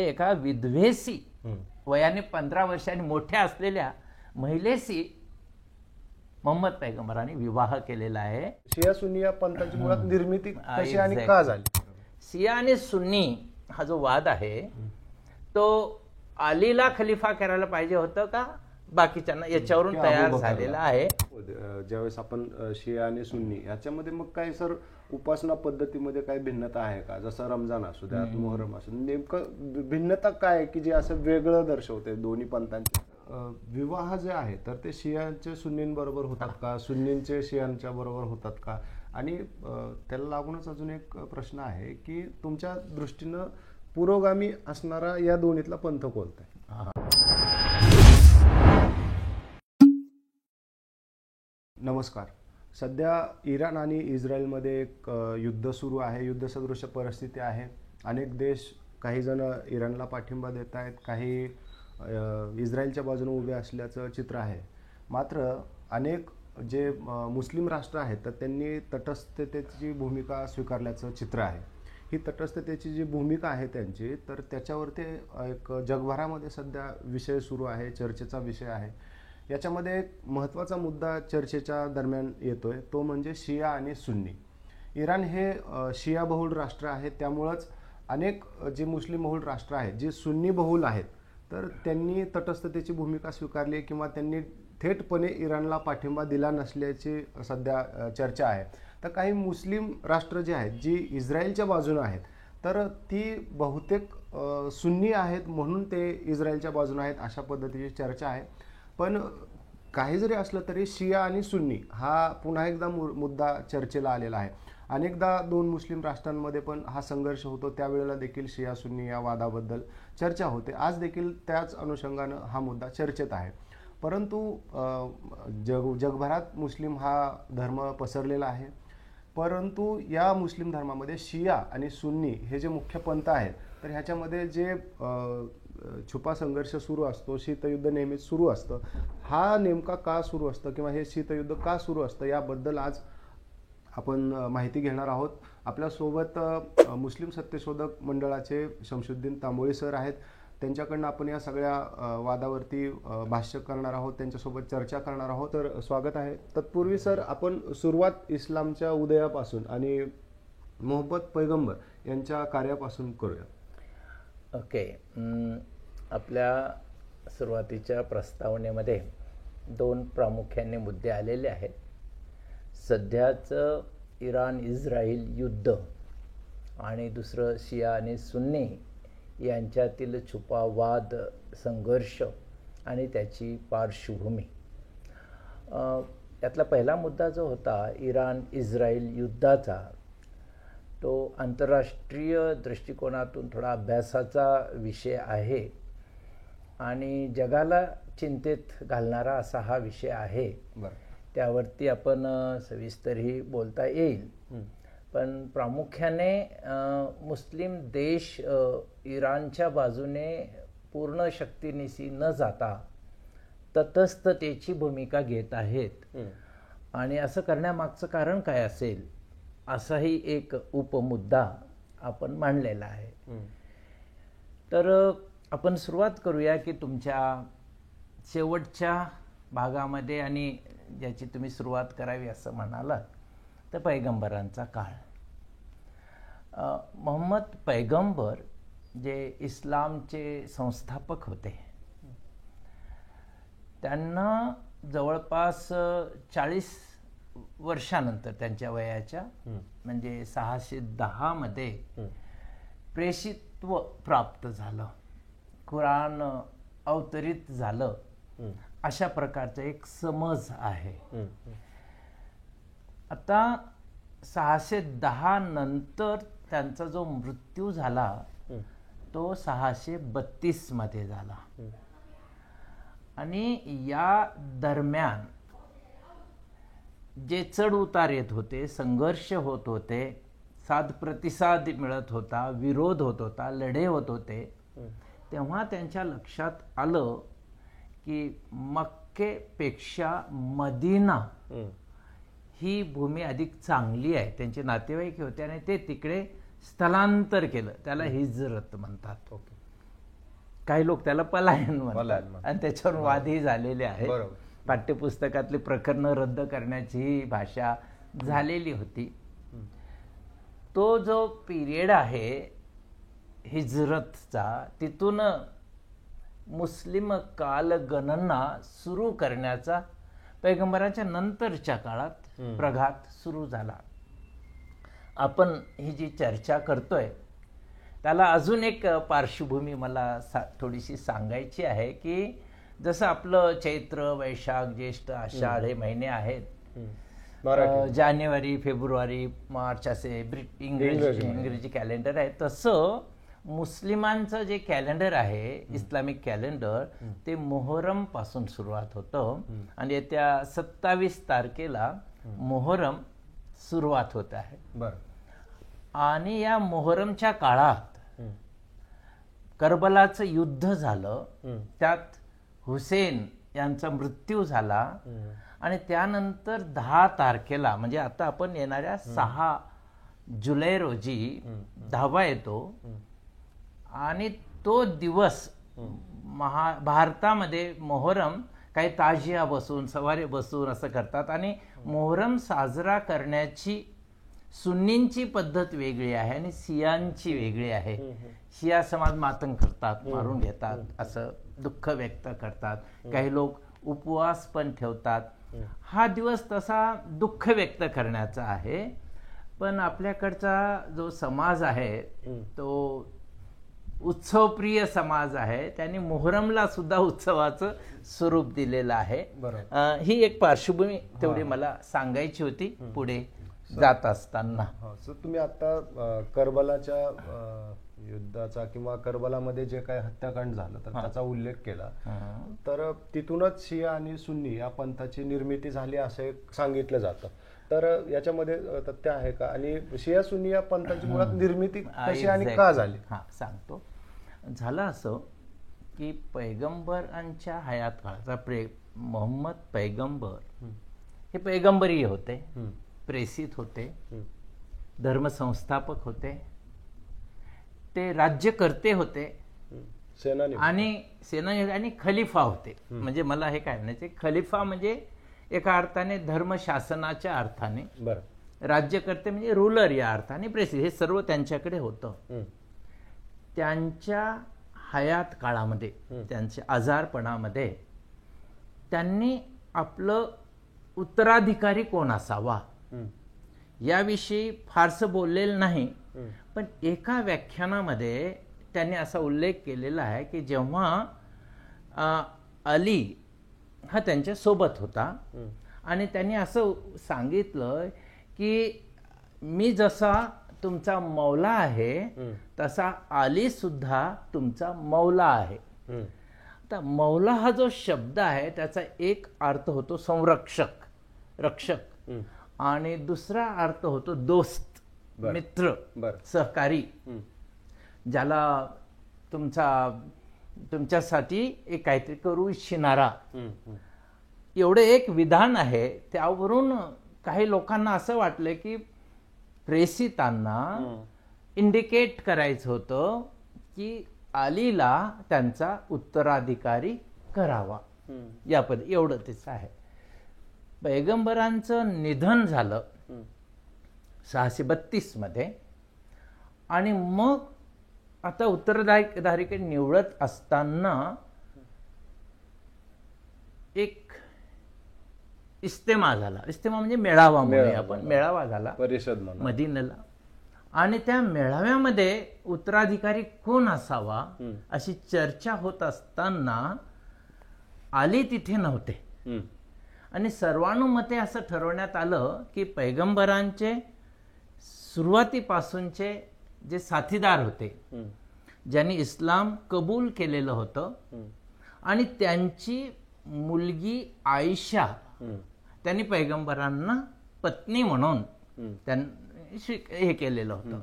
एका विधवेशी वयाने 15 वर्षांनी मोठ्या असलेल्या महिलेशी मोहम्मद पैगंबरांनी विवाह केलेला आहे. शिया सुन्नी या पंथाची मुळात निर्मिती कशी आणि का झाली? शिया आणि सुन्नी हा जो वाद आहे तो अलीला खलिफा करायला पाहिजे होतं का बाकीच्यांना, याच्यावरून तयार झालेला आहे. ज्यावेळेस आपण शिया आणि सुन्नी याच्यामध्ये मग काय सर उपासना पद्धतीमध्ये काही भिन्नता आहे का? जसं रमजान असू द्या, मोहरम असू द्या, नेमकं भिन्नता काय आहे की जे असं वेगळं दर्शवते दोन्ही पंथांचे? विवाह जे आहे तर ते शियांचे सुन्नींबरोबर होतात का, सुन्नींचे शियांच्या बरोबर होतात का? आणि त्याला लागूनच अजून एक प्रश्न आहे की तुमच्या दृष्टीनं पुरोगामी असणारा या दोन्हीतला पंथ कोणता आहे? नमस्कार. सध्या इराण आणि इस्रायलमध्ये एक युद्ध सुरू आहे, युद्धसदृश परिस्थिती आहे. अनेक देश, काही जण इराणला पाठिंबा देत आहेत, काही इस्रायलच्या बाजूने उभे असल्याचं चित्र आहे. मात्र अनेक जे मुस्लिम राष्ट्र आहेत तर त्यांनी तटस्थतेची भूमिका स्वीकारल्याचं चित्र आहे. ही तटस्थतेची जी भूमिका आहे त्यांची, तर त्याच्यावरती एक जगभरामध्ये सध्या विषय सुरू आहे, चर्चेचा विषय आहे. याच्यामध्ये एक महत्त्वाचा मुद्दा चर्चेच्या दरम्यान येतोय, तो म्हणजे शिया आणि सुन्नी. इराण हे शिया बहुल राष्ट्र आहे, त्यामुळंच अनेक जे मुस्लिम बहुल राष्ट्र आहेत जे सुन्नी बहुल आहेत तर त्यांनी तटस्थतेची भूमिका स्वीकारली किंवा त्यांनी थेटपणे इराणला पाठिंबा दिला नसल्याची सध्या चर्चा आहे. तर काही मुस्लिम राष्ट्र जे आहेत जी इस्रायलच्या बाजूने आहेत तर ती बहुतेक सुन्नी आहेत म्हणून ते इस्रायलच्या बाजूने आहेत अशा पद्धतीची चर्चा आहे. पण काही जरी असलं तरी शिया आणि सुन्नी हा पुन्हा एकदा मुद्दा चर्चेला आलेला आहे. अनेकदा दोन मुस्लिम राष्ट्रांमध्ये पण हा संघर्ष होतो, त्यावेळेला देखील शिया सुन्नी या वादाबद्दल चर्चा होते. आज देखील त्याच अनुषंगानं हा मुद्दा चर्चेत आहे. परंतु जगभरात मुस्लिम हा धर्म पसरलेला आहे. परंतु या मुस्लिम धर्मामध्ये शिया आणि सुन्नी हे जे मुख्य पंथ आहेत तर ह्याच्यामध्ये जे छुपा संघर्ष सुरू असतो, शीतयुद्ध नेहमीच सुरू असतं. हा नेमका का सुरू असतं किंवा हे शीतयुद्ध का सुरू असतं याबद्दल आज आपण माहिती घेणार आहोत. आपल्यासोबत मुस्लिम सत्यशोधक मंडळाचे शमशुद्दीन तांबोळी सर आहेत. त्यांच्याकडनं आपण या सगळ्या वादावरती भाष्य करणार आहोत, त्यांच्यासोबत चर्चा करणार आहोत. तर स्वागत आहे. तत्पूर्वी सर आपण सुरुवात इस्लामच्या उदयापासून आणि मोहम्मद पैगंबर यांच्या कार्यापासून करूया. ओके. आपल्या सुरुवातीच्या प्रस्तावनेमध्ये दोन प्रामुख्याने मुद्दे आलेले आहेत. सध्याचं इराण इस्रायल युद्ध आणि दुसरं शिया आणि सुन्नी यांच्यातील छुपा वाद, संघर्ष आणि त्याची पार्श्वभूमी. यातला पहिला मुद्दा जो होता इराण इस्रायल युद्धाचा, तो आंतरराष्ट्रीय दृष्टिकोनातून थोडा अभ्यासाचा विषय आहे आणि जगाला चिंतेत घालणारा असा हा विषय आहे. त्यावरती आपण सविस्तरही बोलता येईल. पण प्रामुख्याने मुस्लिम देश इराणच्या बाजूने पूर्ण शक्तीनिशी न जाता तटस्थतेची भूमिका घेत आहेत. आणि असं करण्यामागचं कारण काय असेल असाही एक उपमुद्दा आपण मांडलेला आहे. तर आपण सुरुवात करूया की तुमच्या शेवटच्या भागामध्ये आणि ज्याची तुम्ही सुरुवात करावी असं म्हणालात तर पैगंबरांचा काळ. मोहम्मद पैगंबर जे इस्लामचे संस्थापक होते, त्यांना जवळपास 40 वर्षानंतर त्यांच्या वयाच्या म्हणजे 610 मध्ये प्रेषित्व प्राप्त झालं, कुराण अवतरित झालं, अशा प्रकारचा एक समज आहे. आता 610 नंतर त्यांचा जो मृत्यू झाला तो 632 मध्ये झाला. आणि या दरम्यान जे चढ उतार येत होते, संघर्ष होत होते, साथ प्रतिसाद मिळत होता, विरोध होत होता, लढे होत होते, तेव्हा त्यांच्या लक्षात आलं की मक्केपेक्षा मदिना ही भूमी अधिक चांगली आहे. त्यांचे नातेवाईक होते आणि ते तिकडे स्थलांतर केलं, त्याला हिजरत म्हणतात. काही लोक त्याला पलायन पलायन म्हणतात म्हणतात. आणि त्याच्यावर वादही झालेले आहेत. बरोबर. पाठ्यपुस्तकातली प्रकरणं रद्द करण्याची भाषा झालेली होती. तो जो पिरियड आहे हिजरतचा, तिथून मुस्लिम कालगणना सुरू करण्याचा पैगंबराच्या नंतरच्या काळात प्रघात सुरू झाला. आपण ही जी चर्चा करतोय त्याला अजून एक पार्श्वभूमी मला थोडीशी सांगायची आहे की जसं आपलं चैत्र, वैशाख, ज्येष्ठ, आषाढ हे महिने आहेत, जानेवारी, फेब्रुवारी, मार्च असे इंग्रजी कॅलेंडर आहे, तसं मुस्लिमांचं जे कॅलेंडर आहे इस्लामिक कॅलेंडर ते मोहरम पासून सुरुवात होतं आणि येत्या 27 तारखेला मोहरम सुरुवात होत आहे. आणि या मोहरमच्या काळात करबलाचं युद्ध झालं, त्यात हुसेन यांचा मृत्यू झाला आणि त्यानंतर 10 तारखेला म्हणजे आता आपण येणाऱ्या 6 जुलै रोजी 10वा येतो आणि तो दिवस भारतामध्ये मोहरम काही ताजिया बसून, सवारी बसून असं करतात आणि मोहरम साजरा करण्याची सुन्नींची पद्धत वेगळी आहे आणि सियांची वेगळी आहे. शिया समाज मातंग करतात, मारून घेतात, असं दुःख व्यक्त करतात. काही लोक उपवास पण ठेवतात. हा दिवस तसा दुःख व्यक्त करण्याचा आहे. पण आपल्याकडचा जो समाज आहे तो उत्सवप्रिय समाज आहे, त्यांनी मोहरमला सुद्धा उत्सवाचं स्वरूप दिलेलं आहे. ही एक पार्श्वभूमी तेवढी मला सांगायची होती पुढे जात असताना. सर, तुम्ही आता करबलाच्या युद्धाचा किंवा करबलामध्ये जे काही हत्याकांड झालं तर त्याचा उल्लेख केला, तर तिथूनच शिया आणि सुन्नी या पंथाची निर्मिती झाली असे सांगितलं जातं. तर याच्यामध्ये तथ्य आहे का? आणि शिया सुन्नी या पंथाची मुळात निर्मिती कशी आणि का झाली? सांगतो. झालं असं की पैगंबरांच्या हयात काळाचा मोहम्मद पैगंबर हे पैगंबरी होते, प्रेसित होते, धर्मसंस्थापक होते, ते राज्यकर्ते होते, सेनानी आणि खलिफा होते. म्हणजे मला हे काय म्हणायचे, खलिफा म्हणजे एका अर्थाने धर्मशासनाच्या अर्थाने, राज्यकर्ते म्हणजे रुलर या अर्थाने, प्रेसित, हे सर्व त्यांच्याकडे होतं. त्यांच्या हयात काळामध्ये, त्यांच्या आजारपणामध्ये त्यांनी आपलं उत्तराधिकारी कोण असावा याविषयी फारसं बोललेलं नाही. पण एका व्याख्यानामध्ये त्यांनी असा उल्लेख केलेला आहे की जेव्हा अली हा त्यांच्या सोबत होता आणि त्यांनी असं सांगितलं की मी जसा तुमचा मौला आहे तसा अली सुद्धा तुमचा मौला आहे. आता मौला हा जो शब्द आहे त्याचा एक अर्थ होतो संरक्षक, रक्षक, आणि दुसरा अर्थ होतो दोस्त, मित्र, सहकारी, ज्याला तुमच्यासाठी एक काहीतरी करू इच्छिणारा. एवढे एक विधान आहे. त्यावरून काही लोकांना असं वाटलं की प्रेसितांना इंडिकेट करायचं होतं की अलीला त्यांचा उत्तराधिकारी करावा या एवढं तेच आहे. पैगंबरांचं निधन झालं 632 मध्ये आणि मग आता उत्तराधिकारी निवडत असताना एक इस्तेमा झाला. इस्तेमा म्हणजे मेळावा म्हणूया आपण, मेळावा झाला परिषद मदीनाला. आणि त्या मेळाव्यामध्ये उत्तराधिकारी कोण असावा अशी चर्चा होत असताना अली तिथे नव्हते आणि सर्वानुमते असं ठरवण्यात आलं की पैगंबरांचे सुरुवातीपासूनचे जे साथीदार होते, ज्यांनी इस्लाम कबूल केलेलं होतं आणि त्यांची मुलगी आयशा त्यांनी पैगंबरांना पत्नी म्हणून हे केलेलं होतं,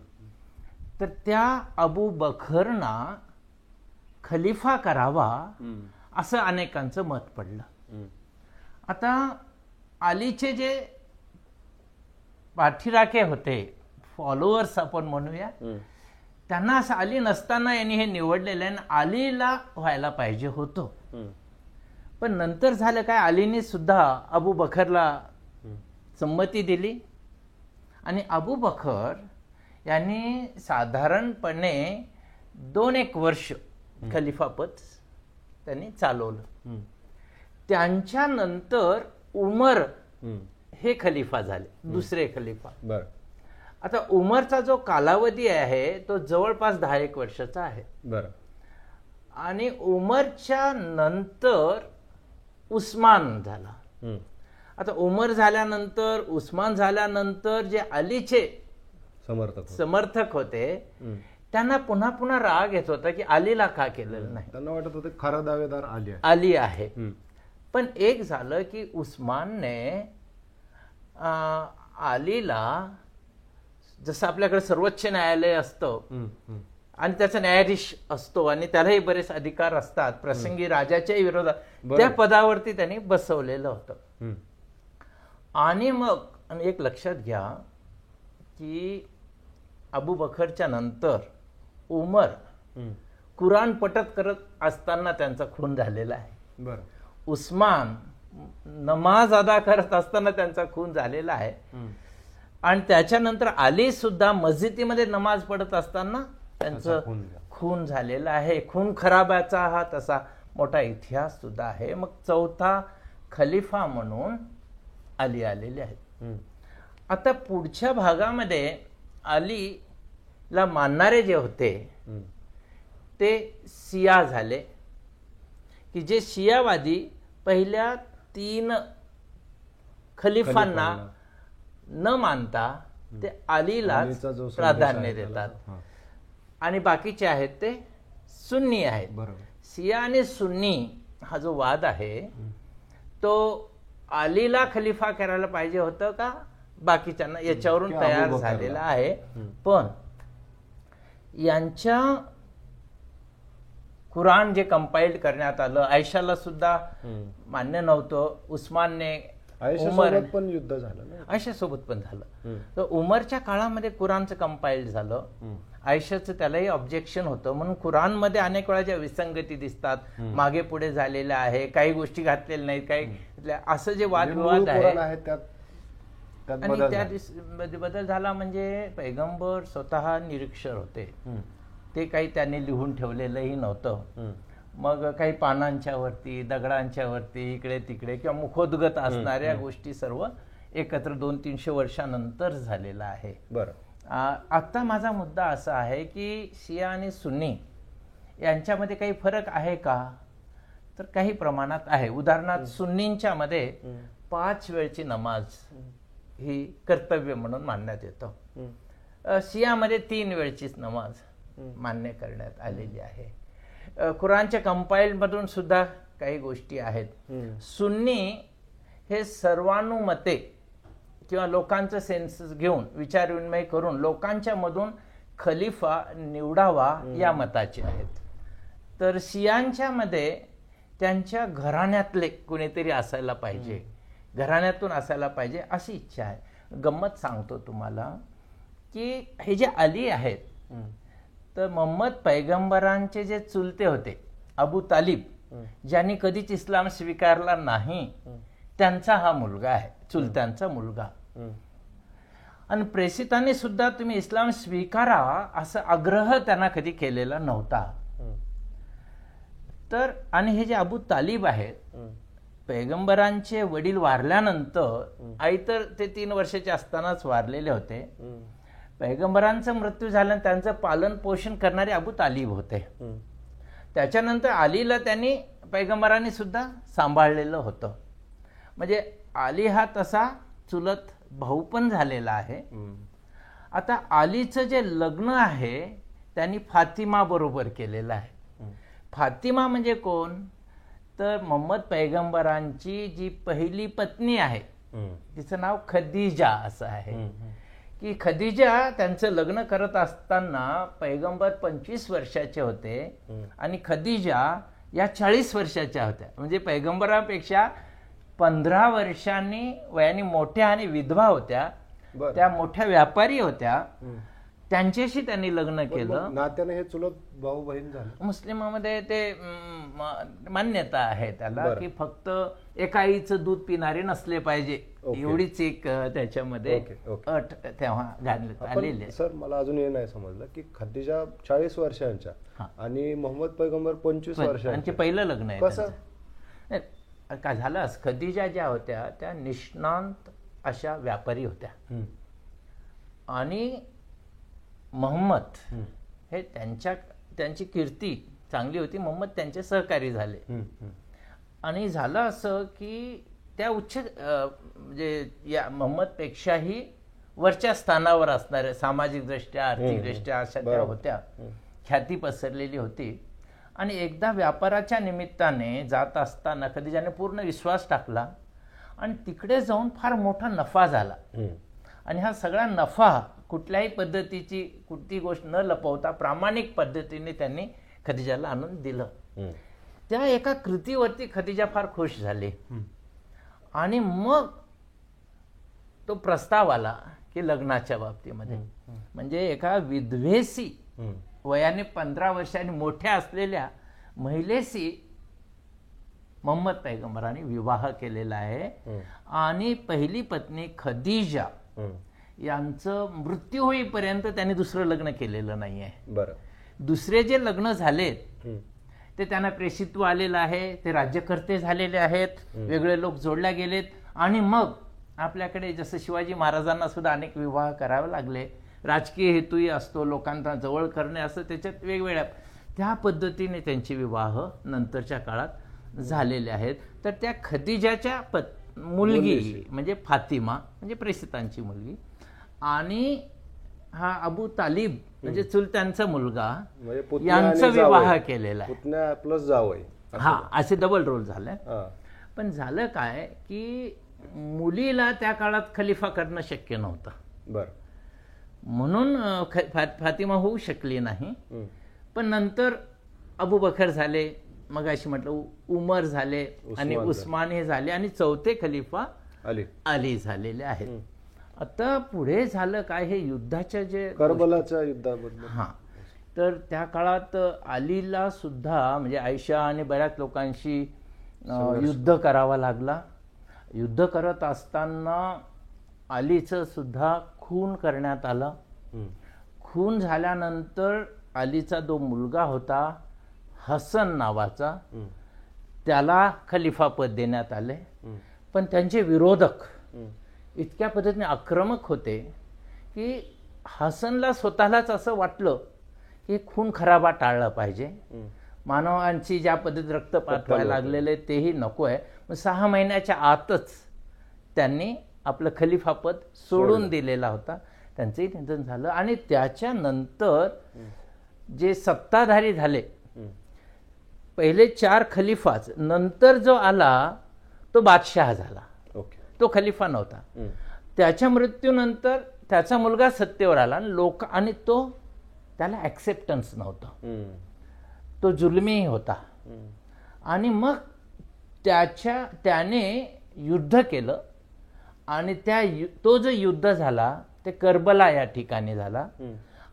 तर त्या अबू बखरना खलिफा करावा असं अनेकांचं मत पडलं. आता अलीचे जे पाठीराखे होते, फॉलोअर्स आपण म्हणूया, त्यांना असं अली नसताना यांनी हे निवडलेलं आहे, अलीला व्हायला पाहिजे होतं. पण नंतर झालं काय, अलीने सुद्धा अबू बखरला संमती दिली आणि अबू बखर यांनी साधारणपणे 2-1 वर्ष खलिफापद त्यांनी चालवलं. त्यांच्यानंतर उमर हे खलिफा झाले, दुसरे खलिफा. आता उमरचा जो कालावधी आहे तो जवळपास 10-1 वर्षाचा आहे. आणि उमरच्या नंतर उस्मान झाला. आता उमर झाल्यानंतर, उस्मान झाल्यानंतर जे अलीचे समर्थक होते त्यांना पुन्हा पुन्हा राग येत होता की अलीला का केलेलं नाही. त्यांना वाटत होतं खरा दावेदार अली आहे. पण एक झालं की उस्मानने अलीला, जसं आपल्याकडे सर्वोच्च न्यायालय असतं आणि त्याचा न्यायाधीश असतो आणि त्यालाही बरेच अधिकार असतात, प्रसंगी राजाच्याही विरोधात, त्या पदावरती त्यांनी बसवलेलं होतं. आणि मग एक लक्षात घ्या की अबू बखरच्या नंतर उमर कुराण पठत करत असताना त्यांचा खून झालेला आहे. उस्मान नमाज अदा करत असताना त्यांचा खून झालेला आहे. आणि त्याच्यानंतर अली सुद्धा मस्जिदीमध्ये नमाज पढत असताना त्यांचं खून झालेलं आहे. खून खराबाचा हा तसा मोठा इतिहास सुद्धा आहे. मग चौथा खलिफा म्हणून अली आलेले आहेत. आता पुढच्या भागामध्ये अलीला मानणारे जे होते ते शिया झाले, की जे शियावादी पहिल्या 3 खलिफांना न मानता ते अलीला प्राधान्य देतात. आणि बाकीचे आहेत ते सुन्नी आहेत. शिया आणि सुन्नी हा जो वाद आहे तो अलीला खलिफा करायला पाहिजे होतं का बाकीच्यांना, याच्यावरून तयार झालेला आहे. पण यांच्या कुराण जे कंपाइल्ड करण्यात आलं, आयशाला सुद्धा मान्य नव्हतं. उस्मानने, उमर पण युद्ध झालं, आयशासोबत पण झालं. तर उमरच्या काळामध्ये कुराणचं कंपाइल्ड झालं. आयशाचं त्यालाही ऑब्जेक्शन होतं. म्हणून कुराणमध्ये अनेक वेळा ज्या विसंगती दिसतात, मागे पुढे झालेल्या आहे, काही गोष्टी घातलेल्या नाहीत, काही असं जे वादविवाद आहे. आणि त्या बदल झाला म्हणजे पैगंबर स्वतः निरीक्षर होते, ते काही त्यांनी लिहून ठेवलेलंही नव्हतं. मग काही पानांच्या वरती, दगडांच्या वरती, इकडे तिकडे किंवा मुखोद्गत असणाऱ्या गोष्टी सर्व एकत्र 200-300 वर्षानंतर झालेला आहे. आता माझा मुद्दा असा आहे की शिया आणि सुन्नी यांच्यामध्ये काही फरक आहे का, तर काही प्रमाणात आहे. उदाहरणार्थ सुन्नींच्या मध्ये 5 वेळची नमाज ही कर्तव्य म्हणून मानण्यात येतं. शियामध्ये 3 वेळचीच नमाज मान्य करण्यात आलेली आहे. कुराणच्या कंपाइल्ड मधून सुद्धा काही गोष्टी आहेत. सुन्नी हे सर्वानुमते किंवा लोकांचं सेन्सस घेऊन, विचारविनिमय करून लोकांच्या मधून खलिफा निवडावा या मताचे आहेत. तर शियांच्या मध्ये त्यांच्या घराण्यातले कुणीतरी असायला पाहिजे, घराण्यातून असायला पाहिजे अशी इच्छा आहे. गंमत सांगतो तुम्हाला की हे जे अली आहेत, तर मोहम्मद पैगंबरांचे जे चुलते होते अबू तालिब, ज्यांनी कधीच इस्लाम स्वीकारला नाही, त्यांचा हा मुलगा आहे, चुलत्यांचा मुलगा. आणि प्रेषितांनी सुद्धा तुम्ही इस्लाम स्वीकारा असा आग्रह त्यांना कधी केलेला नव्हता. तर आणि हे जे अबू तालिब आहेत, पैगंबरांचे वडील वारल्यानंतर, आई तर ते 3 वर्षाचे असतानाच वारलेले होते, पैगंबरांचा मृत्यू झाल्यानंतर त्यांचं पालन पोषण करणारे अबू तालिब होते. त्याच्यानंतर अलीला त्यांनी पैगंबरांनी सुद्धा सांभाळलेलं होतं. म्हणजे अली हा तसा चुलत भाऊ पण झालेला आहे. आता अलीचं जे लग्न आहे त्यांनी फातिमा बरोबर केलेलं आहे. फातिमा म्हणजे कोण, तर मोहम्मद पैगंबरांची जी पहिली पत्नी आहे तिचं नाव खदिजा असं आहे. की खदिजा त्यांचं लग्न करत असताना पैगंबर 25 वर्षाचे होते आणि खदिजा या 40 वर्षाच्या होत्या. म्हणजे पैगंबरापेक्षा 15 वर्षांनी वयाने मोठ्या आणि विधवा होत्या. त्या मोठ्या व्यापारी होत्या. त्यांच्याशी त्यांनी लग्न केलं. नात्याने हे चुलत भाऊ बहीण झाले. मुस्लिमामध्ये ते मान्यता आहे त्याला की फक्त एका आईचं दूध पिणारे नसले पाहिजे, एवढीच एक त्याच्यामध्ये अट तेव्हा घालण्यात आलेली आहे. सर मला अजून हे नाही समजलं की खदिजा 40 वर्षांच्या आणि मोहम्मद पैगंबर 25 वर्षांचे पहिलं लग्न आहे. कसं काय झालं, खदिजा ज्या होत्या त्या निष्णांत अशा व्यापारी होत्या आणि मोहम्मद हे त्यांची कीर्ती चांगली होती. मोहम्मद त्यांचे सहकारी झाले आणि झालं असं की त्या उच्च म्हणजे या मोहम्मदपेक्षाही वरच्या स्थानावर असणाऱ्या सामाजिक दृष्ट्या आर्थिक दृष्ट्या अशा त्या होत्या, ख्याती पसरलेली होती. आणि एकदा व्यापाराच्या निमित्ताने जात असताना खदिजाने पूर्ण विश्वास टाकला आणि तिकडे जाऊन फार मोठा नफा झाला. आणि हा सगळा नफा कुठल्याही पद्धतीची कुठली गोष्ट न लपवता प्रामाणिक पद्धतीने त्यांनी खदिजाला आणून दिलं. त्या एका कृतीवरती खदिजा फार खुश झाली आणि मग तो प्रस्ताव आला की लग्नाच्या बाबतीमध्ये म्हणजे एका विधवेशी वयाने 15 वर्षांनी मोठ्या असलेल्या महिलेशी मोहम्मद पैगंबरांनी विवाह केलेला आहे. आणि पहिली पत्नी खदिजा यांचं मृत्यू होईपर्यंत त्यांनी दुसरं लग्न केलेलं नाही आहे. बरं. दुसरे जे लग्न झालेत ते त्यांना प्रेषित्व आलेलं आहे, ते राज्यकर्ते झालेले आहेत, वेगळे लोक जोडल्या गेलेत. आणि मग आपल्याकडे जसं शिवाजी महाराजांना सुद्धा अनेक विवाह करावे लागले, राजकीय हेतूही असतो, लोकांना जवळ करणे असं, त्याच्यात वेगवेगळ्या त्या पद्धतीने त्यांचे विवाह नंतरच्या काळात झालेले आहेत. तर त्या खदिजाच्या मुलगी म्हणजे फातिमा म्हणजे प्रेषितांची मुलगी आणि हा अबू तालिब म्हणजे चुलत्यांचा मुलगा यांचा विवाह केलेला आहे. प्लस जावई, हा असे डबल रोल झाले. पण झालं काय की मुलीला त्या काळात खलिफा करणं शक्य नव्हतं. बरं. म्हणून फातिमा होऊ शकली नाही. पण नंतर अबू बकर झाले, मग अशी म्हटलं उमर झाले आणि उस्मान हे झाले आणि चौथे खलिफा अली झालेले आहेत. आता पुढे झालं काय, हे युद्धाच्या जे करबलाच्या युद्धाबद्दल. हा, तर त्या काळात अलीला सुद्धा म्हणजे आयशा आणि बऱ्याच लोकांशी युद्ध करावा लागला. युद्ध करत असताना अलीचं सुद्धा खून करण्यात आलं. खून झाल्यानंतर अलीचा जो मुलगा होता हसन नावाचा त्याला खलिफा पद देण्यात आले. पण त्यांचे विरोधक इतक्या पद्धतीने आक्रमक होते की हसनला स्वतःलाच असं वाटलं की खून खराबा टाळला पाहिजे, मानवांची ज्या पद्धतीत रक्तपात व्हायला लागलेले तेही नको आहे. मग 6 महिन्याच्या आतच त्यांनी आपलं खलिफा पद सोडून दिलेला होता. त्यांचंही निधन झालं. आणि त्याच्यानंतर जे सत्ताधारी झाले पहिले 4 खलिफाच, नंतर जो आला तो बादशाह झाला, तो खलिफा नव्हता. त्याच्या मृत्यूनंतर त्याचा मुलगा सत्तेवर आला आणि तो त्याला ऍक्सेप्टन्स नव्हतं, तो जुलमी होता. आणि मग त्याने युद्ध केलं आणि तो जो युद्ध झाला ते करबला या ठिकाणी झाला.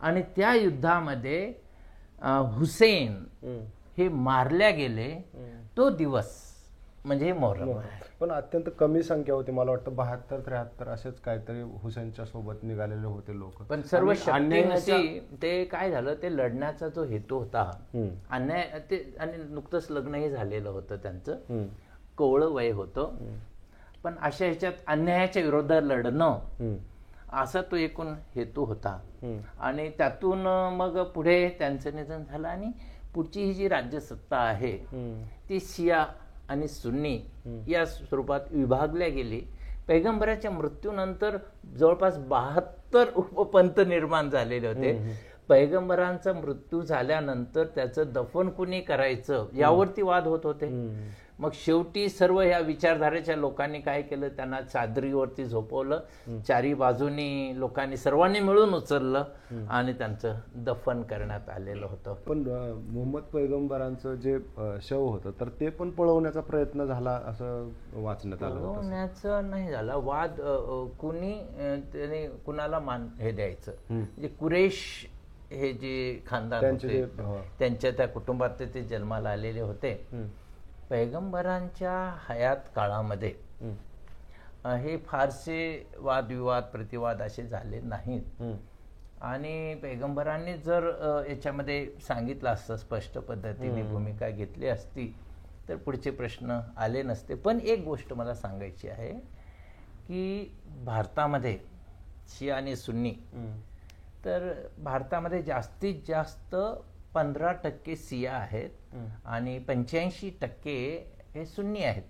आणि त्या युद्धामध्ये हुसेन हे मारल्या गेले. तो दिवस म्हणजे मोहरम आहे. पण अत्यंत कमी संख्या होती, मला वाटतं 72-73 असेच काहीतरी हुसेनच्या सोबत निघालेले होते लोक. पण सर्व शक्ती ते काय झालं, ते लढण्याचा जो हेतू होता अन्याय ते, आणि नुकतंच लग्नही झालेलं होतं त्यांचं, कोवळं वय होतं. पण अशा ह्याच्यात अन्यायाच्या विरोधात लढणं असा तो एकूण हेतू होता. आणि त्यातून मग पुढे त्यांचं निधन झालं. आणि पुढची ही जी राज्यसत्ता आहे ती शिया आणि सुन्नी या स्वरूपात विभागल्या गेली. पैगंबराच्या मृत्यूनंतर जवळपास 72 उपपंथ निर्माण झालेले होते. पैगंबरांचा मृत्यू झाल्यानंतर त्याचं दफन कुणी करायचं यावरती वाद होत होते. मग शेवटी सर्व ह्या विचारधारेच्या लोकांनी काय केलं, त्यांना चादरीवरती झोपवलं, चारी बाजूनी लोकांनी सर्वांनी मिळून उचललं आणि त्यांचं दफन करण्यात आलेलं होतं. पण मोहम्मद पैगंबरांचं जे शव होतं तर ते पण पळवण्याचा प्रयत्न झाला असं वाचण्यात आलं होतं. पळवण्याचं नाही झाला वाद, कुणी त्याने कुणाला हे द्यायचं, म्हणजे कुरेश हे जे खानदान होते त्यांच्या त्या कुटुंबात ते जन्माला आलेले होते. पैगंबरांच्या हयात काळामध्ये हे फारसे वादविवाद प्रतिवाद असे झाले नाहीत. आणि पैगंबरांनी जर याच्यामध्ये सांगितलं असतं, स्पष्ट पद्धतीने भूमिका घेतली असती तर पुढचे प्रश्न आले नसते. पण एक गोष्ट मला सांगायची आहे की भारतामध्ये शिया आणि सुन्नी, तर भारतामध्ये जास्तीत जास्त 15% शिया आहेत आणि 85% हे सुन्नी आहेत.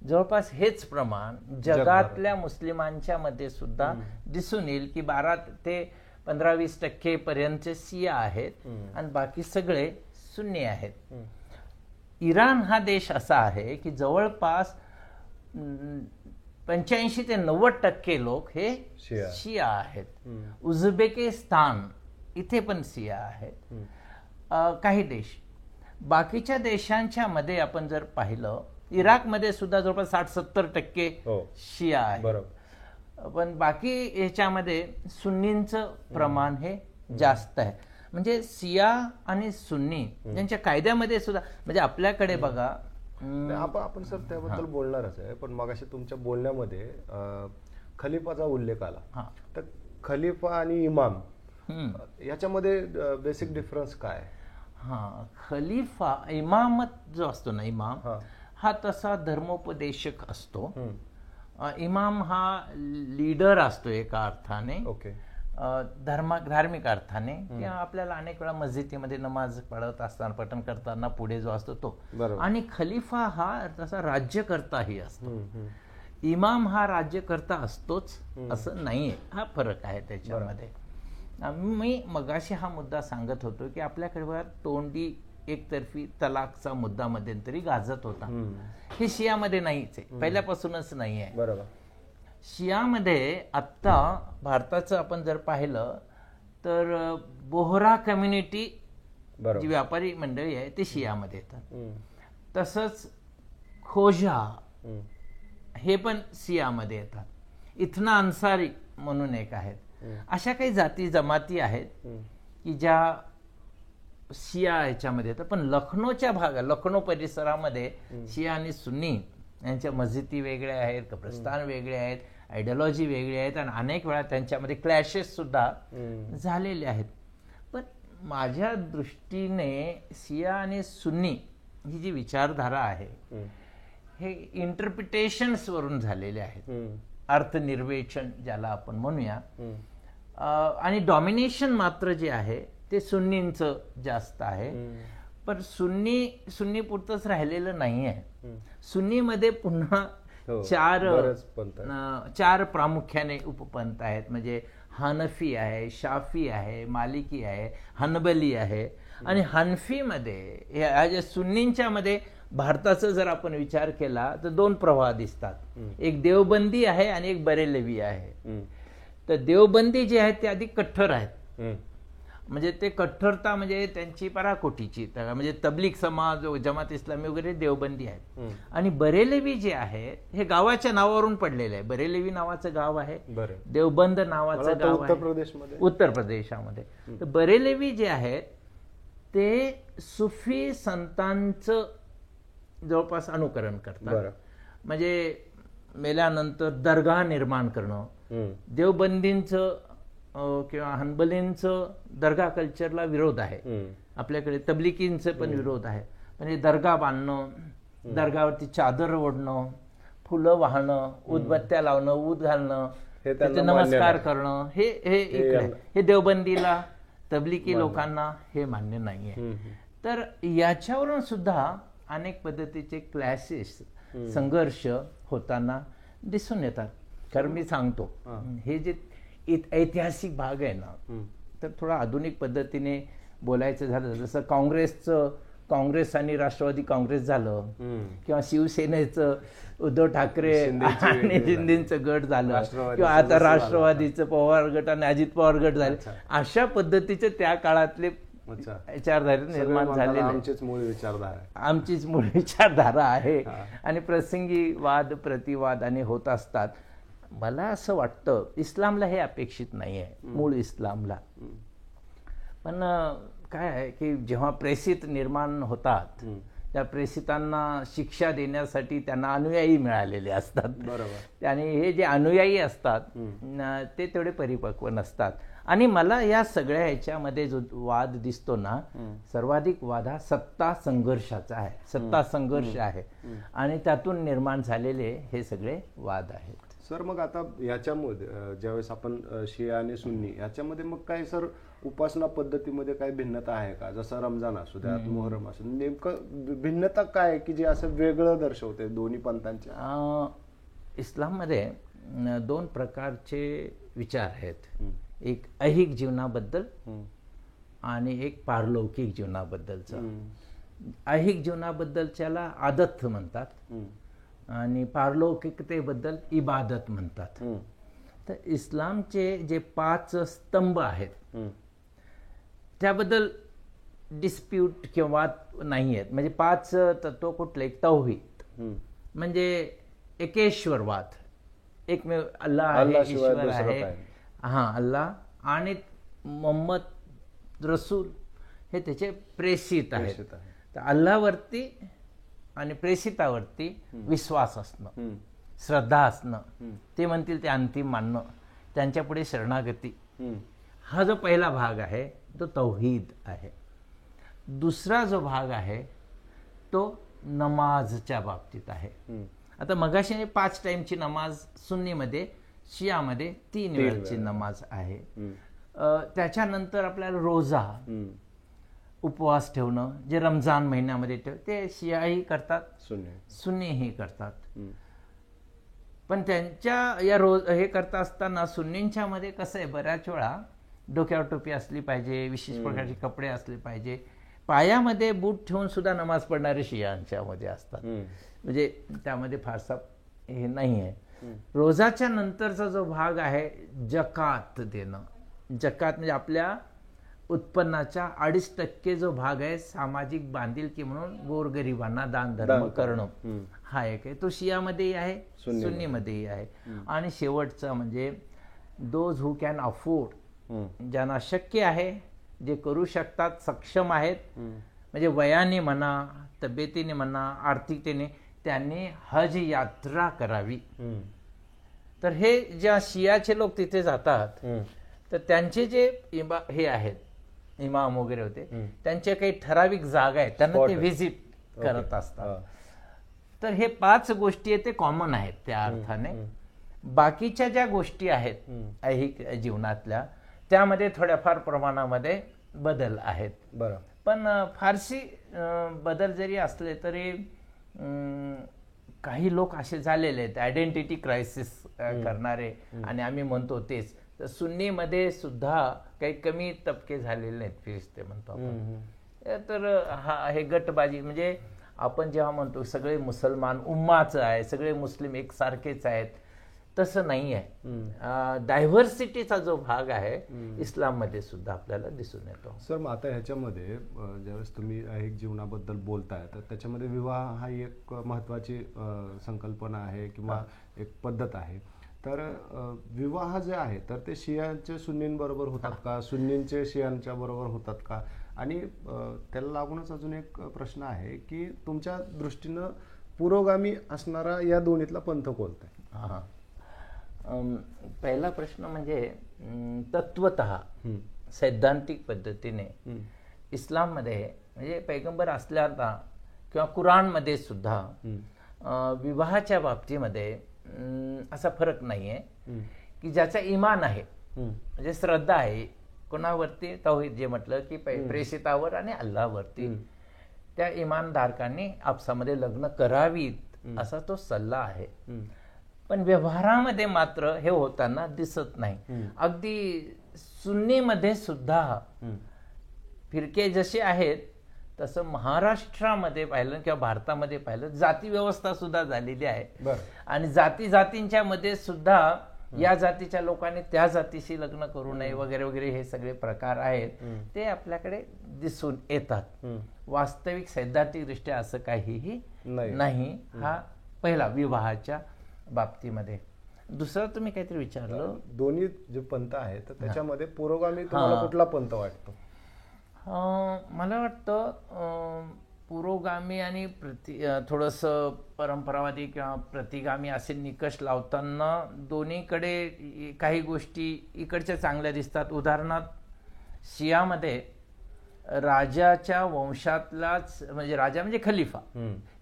जवळपास हेच प्रमाण जगातल्या मुस्लिमांच्या मध्ये सुद्धा दिसून येईल की 12 ते 15-20% पर्यंत शिया आहेत आणि बाकी सगळे सुन्नी आहेत. इराण हा देश असा आहे की जवळपास 85 ते 90% लोक हे शिया आहेत. उझबेकिस्तान इथे पण शिया आहेत. काही देश, बाकीच्या देशांच्या मध्ये आपण जर पाहिलं, इराकमध्ये सुद्धा जवळपास 60-70% शिया आहे. पण बाकी ह्याच्यामध्ये सुन्नींचं प्रमाण हे जास्त आहे. म्हणजे शिया आणि सुन्नी यांच्या कायद्यामध्ये सुद्धा, म्हणजे आपल्याकडे बघा, आपण सर त्याबद्दल बोलणारच आहे, पण मगाशी तुमच्या बोलण्यामध्ये खलिफाचा उल्लेख आला. तर खलिफा आणि इमाम याच्यामध्ये बेसिक डिफरन्स काय? खलिफा, इमामत जो असतो ना, इमाम हा तसा धर्मोपदेशक असतो. इमाम हा लीडर असतो एका अर्थाने, धार्मिक अर्थाने, किंवा आपल्याला अनेक वेळा मस्जिदीमध्ये नमाज पढत असताना, पठण करताना पुढे जो असतो तो. आणि खलिफा हा तसा राज्यकर्ताही असतो. इमाम हा राज्यकर्ता असतोच असं नाहीये, हा फरक आहे त्याच्यामध्ये. मी मगाशी हा मुद्दा सांगत होतो की आपल्याकडे बघा तोंडी एकतर्फी तलाकचा मुद्दा मध्यंतरी गाजत होता. हे शियामध्ये नाहीच आहे, पहिल्यापासूनच नाही आहे. बरोबर. शियामध्ये आत्ता भारताचं आपण जर पाहिलं तर बोहरा कम्युनिटी जी व्यापारी मंडळी आहे ते शियामध्ये येतात. तसंच खोजा हे पण शियामध्ये येतात. इथना अन्सारी म्हणून एक आहेत. अशा काही जाती जमाती आहेत की ज्या शिया ह्याच्यामध्ये येतात. पण लखनौच्या भागात, लखनौ परिसरामध्ये शिया आणि सुन्नी यांच्या मस्जिदी वेगळ्या आहेत, कब्रस्तान वेगळे आहेत, आयडियॉलॉजी वेगळी आहेत आणि अनेक वेळा त्यांच्यामध्ये क्लॅशेस सुद्धा झालेले आहेत. पण माझ्या दृष्टीने शिया आणि सुन्नी ही जी विचारधारा आहे हे इंटरप्रिटेशन्स वरून झालेले आहेत. अर्थनिर्वेचन ज्याला आपण म्हणूया. आणि डॉमिनेशन मात्र जे आहे ते सुन्नींचं जास्त आहे. पण सुन्नी पुरतंच राहिलेलं नाही आहे. सुन्नीमध्ये पुन्हा चार प्रामुख्याने उपपंथ आहेत. म्हणजे हनफी आहे, शाफी आहे, मालिकी आहे, हनबली आहे. आणि हनफीमध्ये ह्या ज्या सुन्नींच्या मध्ये भारताचा जर आपण विचार केला तर 2 प्रवाह दिसतात. एक देवबंदी आहे आणि एक बरेलवी आहे. तर देवबंदी जे आहेत ते अधिक कठोर आहेत. म्हणजे ते कठोरता म्हणजे त्यांची पराकोटीची, म्हणजे तबलीग समाज, जमात इस्लामी वगैरे देवबंदी आहेत. आणि बरेलवी जे आहेत हे गावाच्या नावावरून पडलेले आहे. बरेलवी नावाचं गाव आहे, देवबंद नावाचं गाव आहे उत्तर प्रदेशामध्ये. तर बरेलवी जे आहेत ते सुफी संतांचं जवळपास अनुकरण करतात. म्हणजे मेल्यानंतर दर्गा निर्माण करणं. देवबंदींचं किंवा हनबलींचं दर्गा कल्चरला विरोध आहे. आपल्याकडे तबलिकींचं पण विरोध आहे. म्हणजे दर्गा बांधणं, दर्गावरती चादर ओढणं, फुलं वाहणं, उदबत्त्या लावणं, ऊद घालणं, त्याचे नमस्कार करणं, हे देवबंदीला, तबलिकी लोकांना हे मान्य नाहीये. तर याच्यावरून सुद्धा अनेक पद्धतीचे क्लॅशेस, संघर्ष होताना दिसून येतात. कारण मी सांगतो हे जे ऐतिहासिक भाग आहे ना, तर थोडा आधुनिक पद्धतीने बोलायचं झालं, जसं काँग्रेसचं काँग्रेस आणि राष्ट्रवादी काँग्रेस झालं, किंवा शिवसेनेचं उद्धव ठाकरे आणि शिंदेचं गट झालं, किंवा आता राष्ट्रवादीचं पवार गट आणि अजित पवार गट झाले, अशा पद्धतीचे त्या काळातले विचारधारा निर्माण झालेले आमचीच मूळ विचारधारा आहे. आणि प्रसंगी वाद प्रतिवाद आणि होत असतात. मला असं वाटतं इस्लामला हे अपेक्षित नाही आहे, मूळ इस्लामला. पण काय आहे की जेव्हा प्रेषित निर्माण होतात, त्या प्रेषितांना शिक्षा देण्यासाठी त्यांना अनुयायी मिळालेले असतात. बरोबर. आणि हे जे अनुयायी असतात ते तेवढे परिपक्व नसतात. आणि मला या सगळ्या ह्याच्यामध्ये जो वाद दिसतो ना, सर्वाधिक वाद हा सत्ता संघर्षाचा आहे, सत्ता संघर्ष आहे, आणि त्यातून निर्माण झालेले हे सगळे वाद आहेत. सर मग आता याच्यामध्ये ज्यावेळेस आपण शिया आणि सुन्नी याच्यामध्ये मग काय सर उपासना पद्धतीमध्ये काही भिन्नता आहे का? जसं रमजान असू द्या, मोहरम असू, नेमकं भिन्नता काय आहे की जे असं वेगळं दर्शवते दोन्ही पंथांच्या? इस्लाममध्ये दोन प्रकारचे विचार आहेत. एक ऐहिक जीवनाबद्दल आणि एक पारलौकिक जीवनाबद्दलचं. ऐहिक जीवनाबद्दलच्याला आदत म्हणतात आणि पारलौकिकतेबद्दल इबादत म्हणतात. तर इस्लामचे जे 5 स्तंभ आहेत त्याबद्दल डिस्प्यूट किंवा नाही आहेत. म्हणजे 5 तत्व कुठले? एक तौहीद म्हणजे एकेश्वरवाद, एकमेव अल्लाह आहे, ईश्वर आहे, अल्लाह, आणि मोहम्मद रसूल हे त्याचे प्रेषित आहेत. तर अल्लाहवरती आणि प्रेषितावरती विश्वास असणं, श्रद्धा असणं, ते म्हणतील ते अंतिम मानणं, त्यांच्या पुढे शरणागती, हा जो पहिला भाग आहे तो तौहीद आहे. दुसरा जो भाग आहे तो नमाजच्या बाबतीत आहे. आता मगाशी 5 टाइमची नमाज सुन्नीमध्ये, शियामध्ये 3 वेळची नमाज आहे. त्याच्यानंतर आपल्याला रोजा, उपवास ठेवणं, जे रमजान महिन्यामध्ये ते शियाही करतात, सुन्नीही करतात. पण त्यांच्या या हे करता असताना सुन्नींच्या मध्ये कसं आहे, बऱ्याच वेळा डोक्यावर टोपी असली पाहिजे, विशेष प्रकारचे कपडे असले पाहिजे, पायामध्ये बूट ठेवून सुद्धा नमाज पडणारे शियांच्या मध्ये असतात. म्हणजे त्यामध्ये फारसा हे नाही आहे. रोजाच्या नंतरचा जो भाग आहे जकात देणं. जकात म्हणजे आपल्या उत्पन्नाच्या 2.5% जो भाग आहे सामाजिक बांधिलकी म्हणून गोरगरिबांना दान धर्म करणं, हा एक आहे. तो शियामध्येही आहे, सुन्नीमध्येही आहे. आणि शेवटचा म्हणजे दोज हू कॅन अफोर्ड, ज्यांना शक्य आहे, जे करू शकतात, सक्षम आहेत, म्हणजे वयाने म्हणा, तब्येतीने म्हणा, आर्थिकतेने, त्यांनी हज यात्रा करावी. तर हे ज्या शियाचे लोक तिथे जातात तर त्यांचे जे हे आहेत, इमाम वगैरे होते, त्यांच्या काही ठराविक जागा आहेत, त्यांना ते व्हिजिट करत असतात. तर हे 5 गोष्टी आहेत ते कॉमन आहेत त्या अर्थाने. बाकीच्या ज्या गोष्टी आहेत ऐहिक जीवनातल्या, त्यामध्ये थोड्याफार प्रमाणामध्ये बदल आहेत. बरं. पण फारशी बदल जरी असले तरी काही लोक असे झालेले आहेत आयडेंटिटी क्रायसिस करणारे, आणि आम्ही म्हणतो तेच. तर सुन्नीमध्ये सुद्धा काही कमी तबके झालेले नाहीत, फिरिस्ते म्हणतो आपण. तर हे गटबाजी, म्हणजे आपण जेव्हा म्हणतो सगळे मुसलमान उम्माचं आहे, सगळे मुस्लिम एकसारखेच आहेत, तसं नाही आहे. डायव्हर्सिटीचा जो भाग आहे इस्लाममध्ये सुद्धा आपल्याला दिसून येतो. सर मग आता ह्याच्यामध्ये ज्यावेळेस तुम्ही एक जीवनाबद्दल बोलताय तर त्याच्यामध्ये विवाह हा एक महत्त्वाची संकल्पना आहे किंवा एक पद्धत आहे. तर विवाह जे आहे तर ते शियांचे सुन्नींबरोबर होतात का, सुन्नींचे शियांच्या बरोबर होतात का? आणि त्याला लागूनच अजून एक प्रश्न आहे की तुमच्या दृष्टीनं पुरोगामी असणारा या दोन्हीतला पंथ कोणता आहे? पहिला प्रश्न म्हणजे तत्वतः सैद्धांतिक पद्धतीने इस्लाममध्ये, म्हणजे पैगंबर असल्यावर किंवा कुराणमध्ये सुद्धा विवाहाच्या बाबतीमध्ये असा फरक नाही आहे की ज्याचा इमान आहे, म्हणजे श्रद्धा आहे कोणावरती, तौहीद जे म्हटलं की प्रेषितावर आणि अल्लाहवरती, त्या इमानधारकांनी आपसामध्ये लग्न करावीत असा तो सल्ला आहे. पण व्यवहारामध्ये मात्र हे होताना दिसत नाही. अगदी सुन्नीमध्ये सुद्धा फिरके जसे आहेत तसं महाराष्ट्रामध्ये पाहिलं किंवा भारतामध्ये पाहिलं जाती व्यवस्था सुद्धा झालेली आहे. बरं. आणि जातींच्या मध्ये सुद्धा या जातीच्या लोकांनी त्या जातीशी लग्न करू नये वगैरे वगैरे हे सगळे प्रकार आहेत ते आपल्याकडे दिसून येतात. वास्तविक सैद्धांतिकदृष्ट्या असं काहीही नाही. हा पहिला विवाहाच्या बाबतीमध्ये. दुसरं तुम्ही काहीतरी विचारलं. दोन्ही जे पंथ आहेत तर त्याच्यामध्ये पुरोगामी तुम्हाला कुठला पंथ वाटतो? मला वाटतं पुरोगामी आणि थोडंसं परंपरावादी किंवा प्रतिगामी असे निकष लावताना दोन्हीकडे काही गोष्टी इकडच्या चांगल्या दिसतात. उदाहरणार्थ शियामध्ये राजाच्या वंशातलाच म्हणजे राजा म्हणजे खलिफा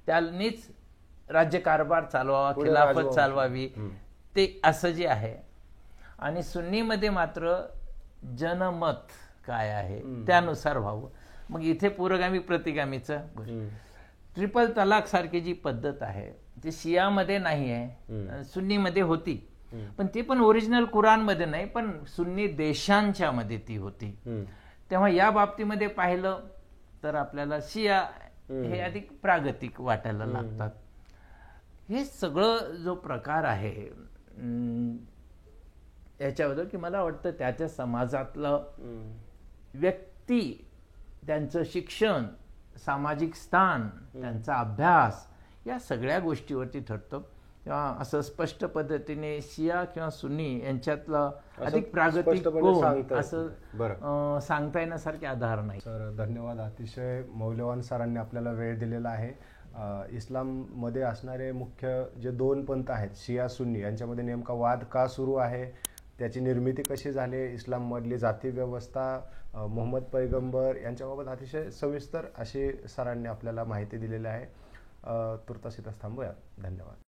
त्यांनीच राज्यकारभार चालवावा, खिलाफत चालवावी ते असं जे आहे. आणि सुन्नीमध्ये मात्र जनमत काय आहे त्यानुसार व्हावं. मग इथे पुरोगामी प्रतिगामीचं ट्रिपल तलाक सारखी जी पद्धत आहे ती शियामध्ये नाही आहे, सुन्नीमध्ये होती. पण ती पण ओरिजिनल कुराणमध्ये नाही, पण सुन्नी देशांच्या मध्ये ती होती. तेव्हा या बाबतीमध्ये पाहिलं तर आपल्याला शिया हे अधिक प्रागतिक वाटायला लागतात. हे सगळं जो प्रकार आहे याच्याबद्दल की मला वाटतं त्या समाजातलं व्यक्ती, त्यांचं शिक्षण, सामाजिक स्थान, त्यांचा अभ्यास या सगळ्या गोष्टीवरती ठरतं. किंवा असं स्पष्ट पद्धतीने शिया किंवा सुन्नी यांच्यातलं अधिक प्रागतिक कोण असं सांगता येण्यासारखे आधार नाही. सर धन्यवाद. अतिशय मौल्यवान सरांनी आपल्याला वेळ दिलेला आहे. इस्लाममध्ये असणारे मुख्य जे दोन पंथ आहेत शिया सुन्नी यांच्यामध्ये नेमका वाद का सुरू आहे, त्याची निर्मिती कशी झाली, इस्लाममधली जाती व्यवस्था, मोहम्मद पैगंबर यांच्याबाबत अतिशय सविस्तर अशी सरांनी आपल्याला माहिती दिलेली आहे. तुर्तास इथंच थांबूया. धन्यवाद.